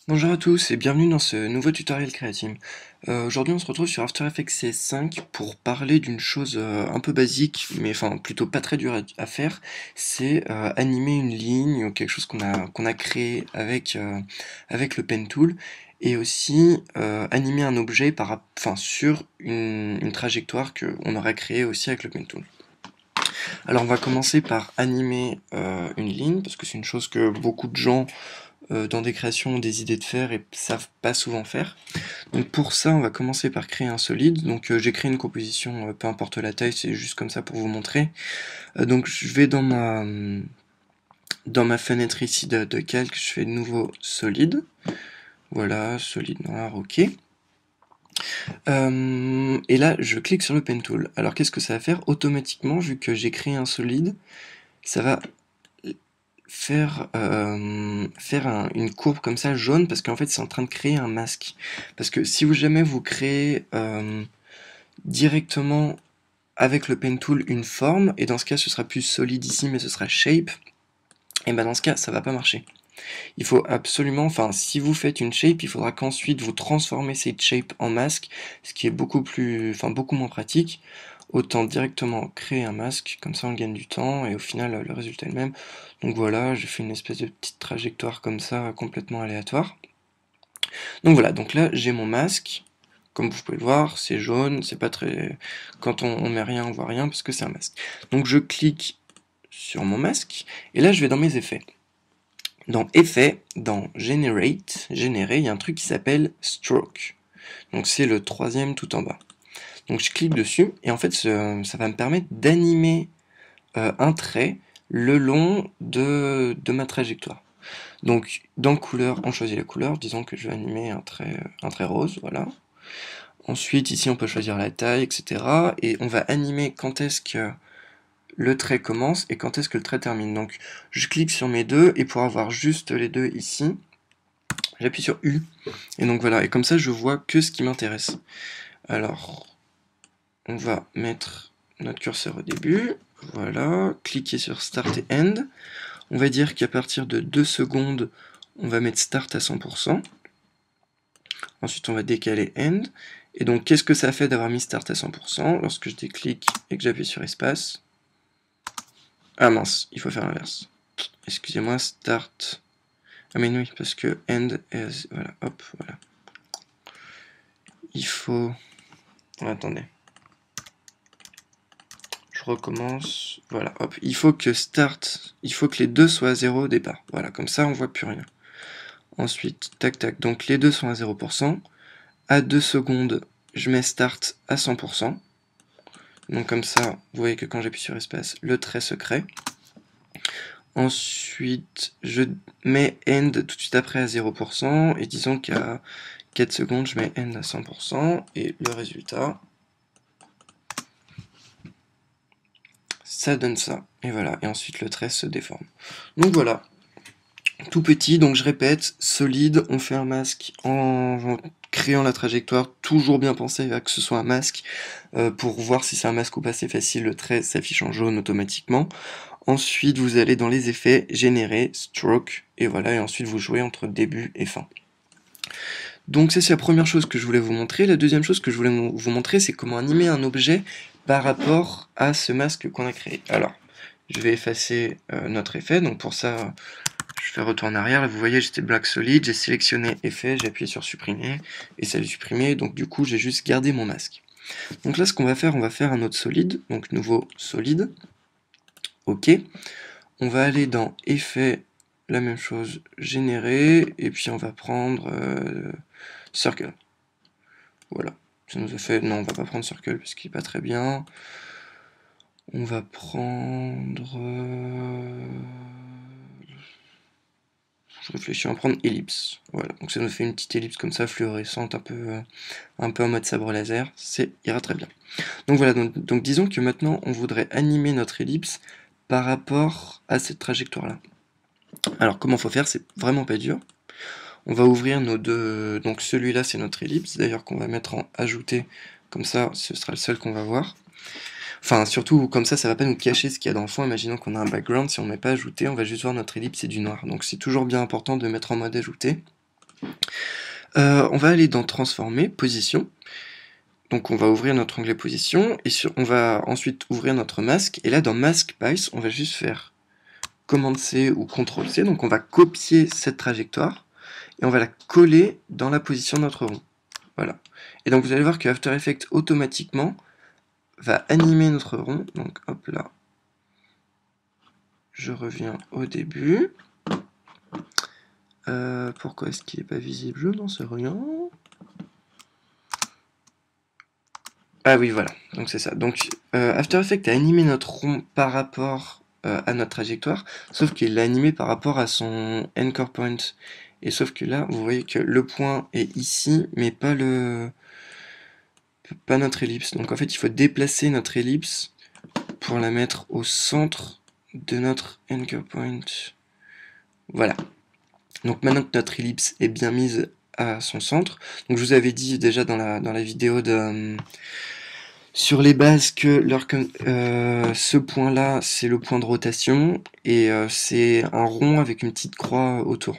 Bonjour à tous et bienvenue dans ce nouveau tutoriel Createam. Aujourd'hui on se retrouve sur After Effects CS5 pour parler d'une chose un peu basique, mais enfin plutôt pas très dure à faire, c'est animer une ligne ou quelque chose qu'on a créé avec le Pen Tool, et aussi animer un objet sur une trajectoire qu'on aura créée aussi avec le Pen Tool. Alors on va commencer par animer une ligne, parce que c'est une chose que beaucoup de gens dans des créations ont des idées de faire et savent pas souvent faire. Donc pour ça, on va commencer par créer un solide. Donc j'ai créé une composition, peu importe la taille, c'est juste comme ça pour vous montrer. Donc je vais dans ma fenêtre ici de calque, je fais nouveau solide. Voilà, solide noir, ok. Et là, je clique sur le Pen Tool. Alors qu'est-ce que ça va faire? Automatiquement, vu que j'ai créé un solide, ça va faire une courbe comme ça jaune, parce qu'en fait c'est en train de créer un masque. Parce que si jamais vous créez directement avec le pen tool une forme, et dans ce cas ce sera plus solide ici mais ce sera shape, et ben dans ce cas ça va pas marcher. Il faut absolument, enfin si vous faites une shape, il faudra qu'ensuite vous transformez cette shape en masque, ce qui est beaucoup moins pratique. Autant directement créer un masque, comme ça on gagne du temps, et au final le résultat est le même. Donc voilà, j'ai fait une espèce de petite trajectoire comme ça, complètement aléatoire. Donc voilà, donc là j'ai mon masque, comme vous pouvez le voir, c'est jaune, c'est pas très... Quand on met rien, on voit rien, parce que c'est un masque. Donc je clique sur mon masque, et là je vais dans mes effets. Dans Effets, dans Generate, générer, il y a un truc qui s'appelle Stroke. Donc c'est le troisième tout en bas. Donc je clique dessus, et en fait ça va me permettre d'animer un trait le long de ma trajectoire. Donc dans couleur, on choisit la couleur, disons que je vais animer un trait rose, voilà. Ensuite ici on peut choisir la taille, etc. Et on va animer quand est-ce que le trait commence et quand est-ce que le trait termine. Donc je clique sur mes deux, et pour avoir juste les deux ici, j'appuie sur U. Et donc voilà, et comme ça je vois que ce qui m'intéresse. Alors, on va mettre notre curseur au début, voilà, cliquer sur Start et End. On va dire qu'à partir de 2 secondes, on va mettre Start à 100%. Ensuite, on va décaler End. Et donc, qu'est-ce que ça fait d'avoir mis Start à 100%? Lorsque je déclique et que j'appuie sur Espace. Ah mince, il faut faire l'inverse. Excusez-moi, Start. Ah mais oui, parce que End est... Voilà, hop, voilà. Il faut... Attendez. Je recommence. Voilà, hop. Il faut que les deux soient à 0 au départ. Voilà, comme ça, on voit plus rien. Ensuite, tac, tac. Donc, les deux sont à 0%. À 2 secondes, je mets Start à 100%. Donc comme ça, vous voyez que quand j'appuie sur espace, le trait se crée. Ensuite, je mets End tout de suite après à 0%, et disons qu'à 4 secondes, je mets End à 100%, et le résultat, ça donne ça. Et voilà, et ensuite le trait se déforme. Donc voilà, tout petit, donc je répète, solide, on fait un masque en créant la trajectoire, toujours bien penser à que ce soit un masque, pour voir si c'est un masque ou pas, c'est facile, le trait s'affiche en jaune automatiquement. Ensuite, vous allez dans les effets, générer, stroke, et voilà, et ensuite vous jouez entre début et fin. Donc ça c'est la première chose que je voulais vous montrer. La deuxième chose que je voulais vous montrer, c'est comment animer un objet par rapport à ce masque qu'on a créé. Alors, je vais effacer notre effet, donc pour ça, je fais retour en arrière. Là, vous voyez, j'étais black solid, j'ai sélectionné effet, j'ai appuyé sur supprimer, et ça l'a supprimé, donc du coup, j'ai juste gardé mon masque. Donc là, ce qu'on va faire, on va faire un autre solide, donc nouveau solide. OK. On va aller dans effet, la même chose, générer, et puis on va prendre circle. Voilà. Ça nous a fait... Non, on va pas prendre circle parce qu'il est pas très bien. On va prendre... Je réfléchis, on va prendre ellipse. Voilà, donc ça nous fait une petite ellipse comme ça, fluorescente, un peu en mode sabre laser. C'est ira très bien. Donc voilà, donc disons que maintenant on voudrait animer notre ellipse par rapport à cette trajectoire-là. Alors comment faut faire? C'est vraiment pas dur. On va ouvrir nos deux... Donc celui-là c'est notre ellipse, d'ailleurs qu'on va mettre en ajouter, comme ça ce sera le seul qu'on va voir. Enfin surtout comme ça va pas nous cacher ce qu'il y a dans le fond, imaginons qu'on a un background, si on ne met pas ajouter, on va juste voir notre ellipse et du noir. Donc c'est toujours bien important de mettre en mode ajouter. On va aller dans transformer, position. Donc on va ouvrir notre onglet position, et on va ensuite ouvrir notre masque, et là dans Mask Pice, on va juste faire Commande C ou Ctrl C, donc on va copier cette trajectoire, et on va la coller dans la position de notre rond. Voilà. Et donc vous allez voir que After Effects automatiquement va animer notre rond, donc hop là, je reviens au début. Pourquoi est-ce qu'il n'est pas visible? Je n'en sais rien. Ah oui, voilà, donc c'est ça. Donc After Effects a animé notre rond par rapport à notre trajectoire, sauf qu'il l'a animé par rapport à son anchor point. Et sauf que là, vous voyez que le point est ici, mais pas notre ellipse. Donc en fait, il faut déplacer notre ellipse pour la mettre au centre de notre anchor point. Voilà. Donc maintenant que notre ellipse est bien mise à son centre, donc je vous avais dit déjà dans la vidéo sur les bases que ce point-là, c'est le point de rotation, et c'est un rond avec une petite croix autour.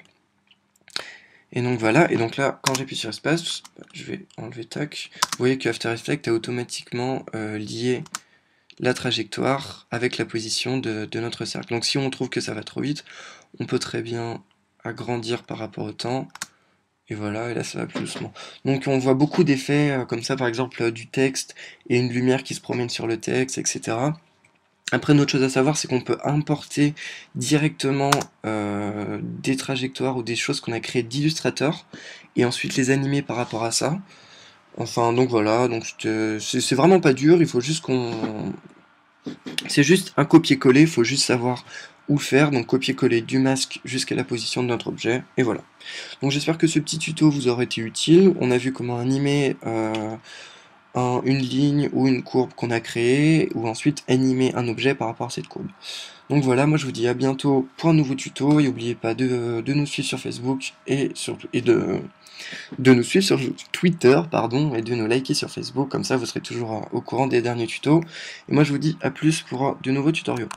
Et donc voilà, et donc là, quand j'appuie sur espace, je vais enlever tac, vous voyez que After Effects a automatiquement lié la trajectoire avec la position de notre cercle. Donc si on trouve que ça va trop vite, on peut très bien agrandir par rapport au temps, et voilà, et là ça va plus doucement. Donc on voit beaucoup d'effets comme ça, par exemple du texte et une lumière qui se promène sur le texte, etc. Après, une autre chose à savoir, c'est qu'on peut importer directement des trajectoires ou des choses qu'on a créées d'Illustrator et ensuite les animer par rapport à ça. Enfin, donc voilà, donc c'est vraiment pas dur, il faut juste qu'on... C'est juste un copier-coller, il faut juste savoir où le faire, donc copier-coller du masque jusqu'à la position de notre objet, et voilà. Donc j'espère que ce petit tuto vous aura été utile. On a vu comment animer une ligne ou une courbe qu'on a créée, ou ensuite animer un objet par rapport à cette courbe. Donc voilà, moi je vous dis à bientôt pour un nouveau tuto, et n'oubliez pas de nous suivre sur Facebook et de nous suivre sur Twitter, pardon, et de nous liker sur Facebook, comme ça vous serez toujours au courant des derniers tutos. Et moi je vous dis à plus pour de nouveaux tutoriaux.